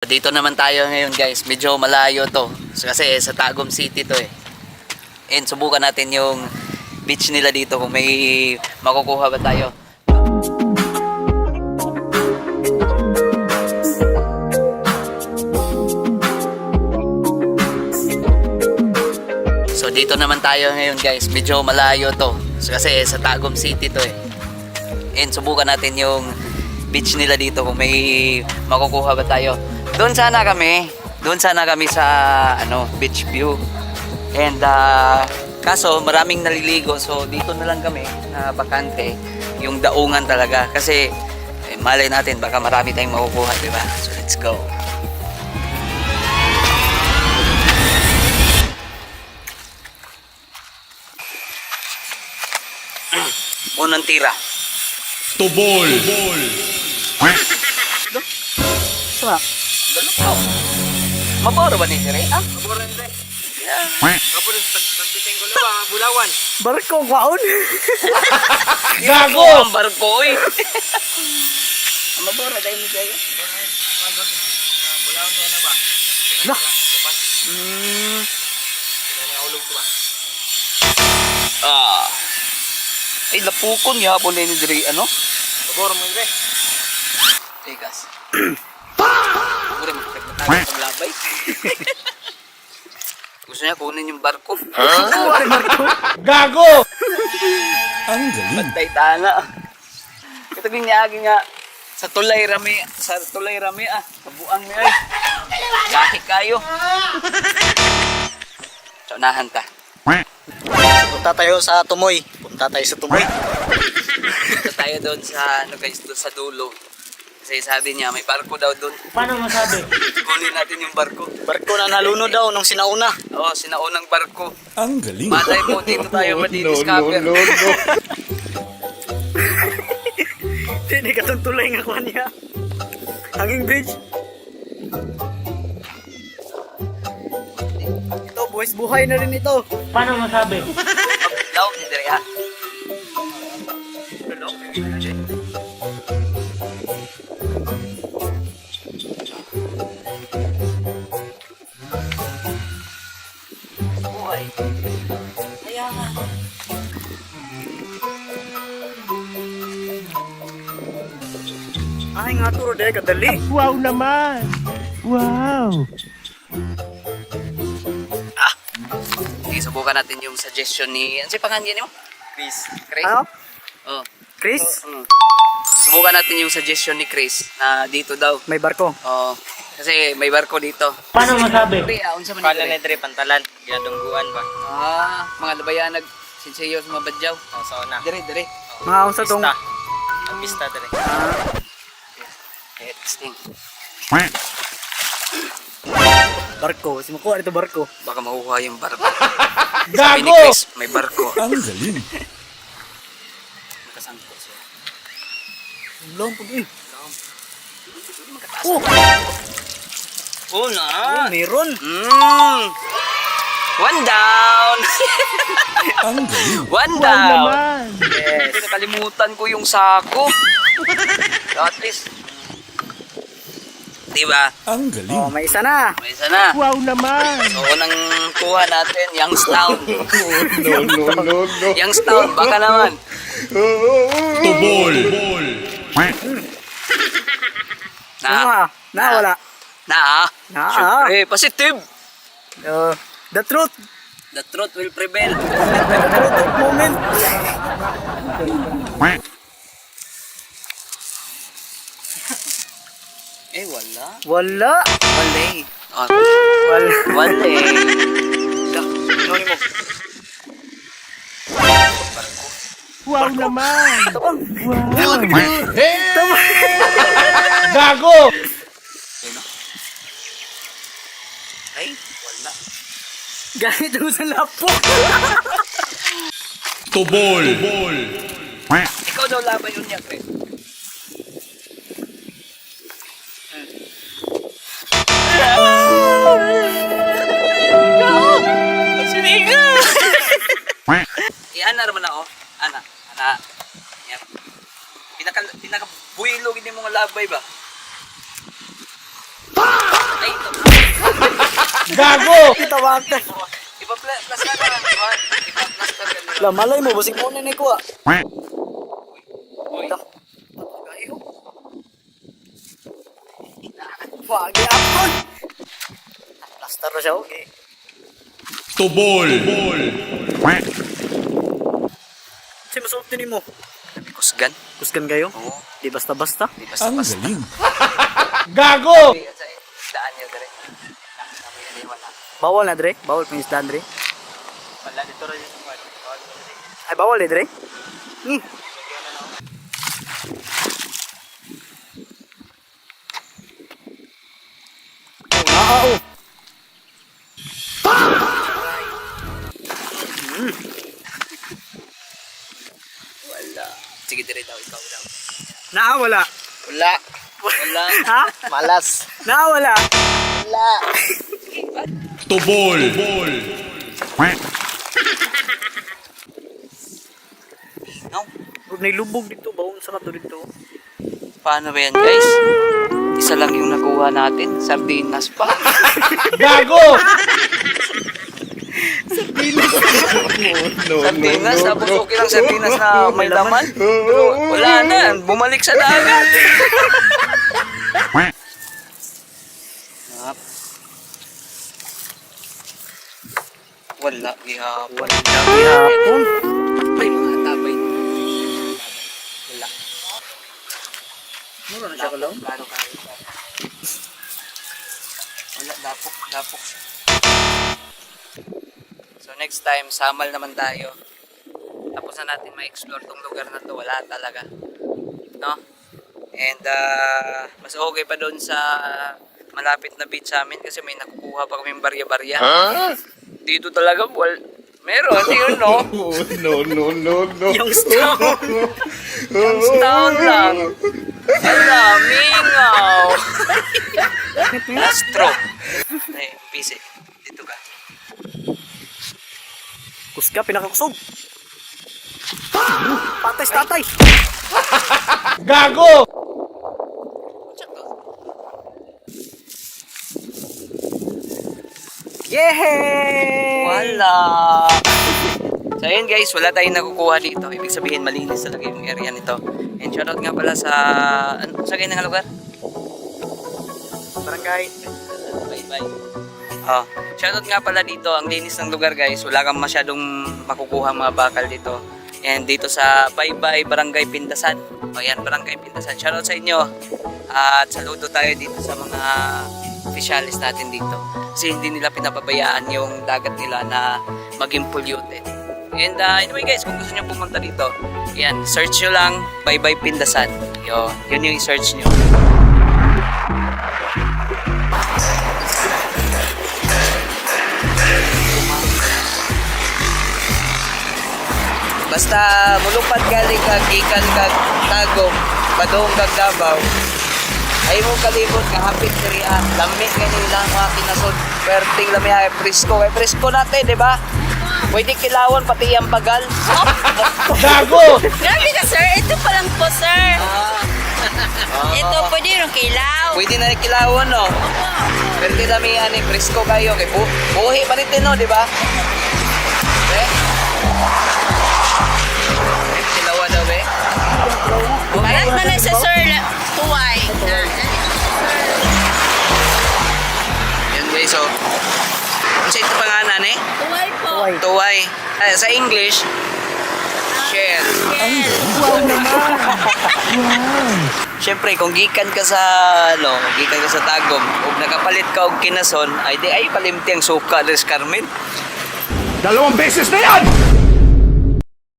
Dito naman tayo ngayon guys, medyo malayo to kasi sa Tagum City to eh. And subukan natin yung beach nila dito kung may makukuha ba tayo. So dito naman tayo ngayon guys, medyo malayo to kasi sa Tagum City to eh. And subukan natin yung beach nila dito kung may makukuha ba tayo. Doon sana kami sa beach view. And kaso maraming naliligo, so dito na lang kami na bakante, yung daungan talaga kasi malay natin baka marami tayong makukuha, di ba? So let's go. Unang tira. Tubol. Sa dalok ko. Maboro ba ni dire? Maboro nito. Kapag nagtiting ko lang ba, bulawan. Barko kwaon. Gago! Ang barko oy. Maboro dai mi kayo. Bulawan ko na ba? Lah. Nahulog ko ba? Ay lapukon yapon ni dire ano? Maboro mo nito. Tigas. Uri mo tagmatag sa labay. Gusto niya kunin yung barko. Gago! Ang galing. Patay tana. Katabing niya agi nga sa tulay rami kabuang mi ay. Gahi kayo. So nahan ta. Punta tayo sa Tumoy. Punta tayo doon sa doon sa dulo. Kasi sabi niya may barko daw doon. Paano masabi? Kunin natin yung barko. Barko na nalunod daw nung sinauna. Oo, sinaunang barko. Ang galing. Malay mo dito tayo madi-discover. Hindi ka tulay nga kuha niya. Hanging bridge. Ito, boys, buhay na rin ito. Paano masabi? Daw ni dire ha. Buhay. Kaya nga. Ay nga turo dahil kadali. Wow naman! Wow! Sige, subukan natin yung suggestion ni... Ano siya pangalan niya mo? Chris. Chris? Ano? Oh. Chris? Subukan natin yung suggestion ni Chris na dito daw. May barko. Oh. Kasi may barko dito. Paano masabi? Pre, unsa man Pala ni na dire pantalan. Ginadungguan ba? mga labayanag sinseyo sa mabadyaw. Sa una. Dire. Mga unsa tong ang pista dire. Testing. Barko. Simukuha dito barko. Baka makuha yung barko. Sabi ni Chris, may barko. Ang galing. Nakasangko siya. Long pag eh. Oh na! Meron. One down! Ang galing. One down! Yes. Nakalimutan ko yung sako. So at least, diba? Ang galing. Oh, may isa na. May isa na. Wow naman! So unang kuha natin, Youngstown. No. Youngstown, baka naman. Tubol. Na, Wala. na. Siyempre, positive. The truth. The truth will prevail. Moment. Wala. Wala. Wala eh. Wala. Wala eh. Inunin mo. Wow naman! Tabang. Gago! Ay, wala. Gamit mo sa lapok. Tubol. Ikaw daw laban yun niya, Chris. Siniga! Iana naman ako. Ana. Yan. Pinaka buhilo gini mga labay ba? Gago! Itawakan. Ipa-plus ka na. Ipa-plaster ka na. La, malay mo, basig mo na ko ah. Uy. Kayo. Wag, yapon. Plaster na siya, okay. Tubol! Kasi masuot din mo. Kusgan. Kusgan kayo? Oo. Di basta-basta. Di basta-basta. Gago! Daan niyo dire. Wala. Bawal na, Dre? Bawal pang isdaan, Dre? Wala dito rin yung Ay, bawal eh, Dre? Oo. Wala. Sige dire daw, ikaw daw. Wala. Wala. Wala. Ha? Malas. Wala. Wala. Tubol! No? Huwag nailubog dito, bawon sa kato dito. Paano ba yan, guys? Isa lang yung nakuha natin. Sardinas pa. Gago! Sardinas, tapos okay lang sardinas na may laman. Pero wala na, bumalik sa dagat. Hap. Wala, gihapon. Gihapon. May mga tabay. Wala. Mura na siya kalaw. Klaro kayo. Wala, lapok. So next time, samal naman tayo. Tapos na natin ma-explore tong lugar na to. Wala talaga. No? And mas okay pa doon sa malapit na beach sa amin kasi may nakukuha pa kaming barya-barya. Dito talaga, meron, yun no? No. Yung stone. Yung stone lang. Ala, mingaw. Astro. Ay, pisi. Dito ka. Kuska, pinakakusog. Patay sa tatay. Gago! Yehey! Wala. So ayun guys, wala tayong nakukuha dito. Ibig sabihin malinis talaga yung area nito. And shoutout nga pala sa sa kayo nga lugar? Barangay. Bye. Oh, shoutout nga pala dito. Ang linis ng lugar guys. Wala kang masyadong makukuha mga bakal dito. And dito sa Bye Barangay Pindasan. O yan, Barangay Pindasan. Shoutout sa inyo. At saludo tayo dito sa mga officialis natin dito. Kasi hindi nila pinapabayaan yung dagat nila na maging polluted. And anyway guys, kung gusto nyo pumunta dito, yan, search nyo lang Bye Pindasan. Yun yung i-search nyo. Basta mulupad galing kag gikan kag Tagum, padung kag Davao. Ay mo kalibot ka hapit diri lami kani lang mga kinasod. Perting lami ay presko. Kay presko natin, di ba? Pwede kilawon pati ang bagal. Gago! Grabe ka, sir. Ito pa lang po, sir. Ito, pwede yung kilaw. Pwede na kilawon, no? Pwede lami ani presko kayo kay buhi pa rin no, di ba? Eh? Kilawon daw, eh? Balat na lang sa sir. Tuway. Yan guys, so. Ano sa ito pangalan, eh? Tuway po. Tuway. Sa English, share. Siyempre, kung gikan ka sa Tagum, ug nakapalit ka og kinason, ay di ay palimti ang suka des Carmen. 2 beses na yan!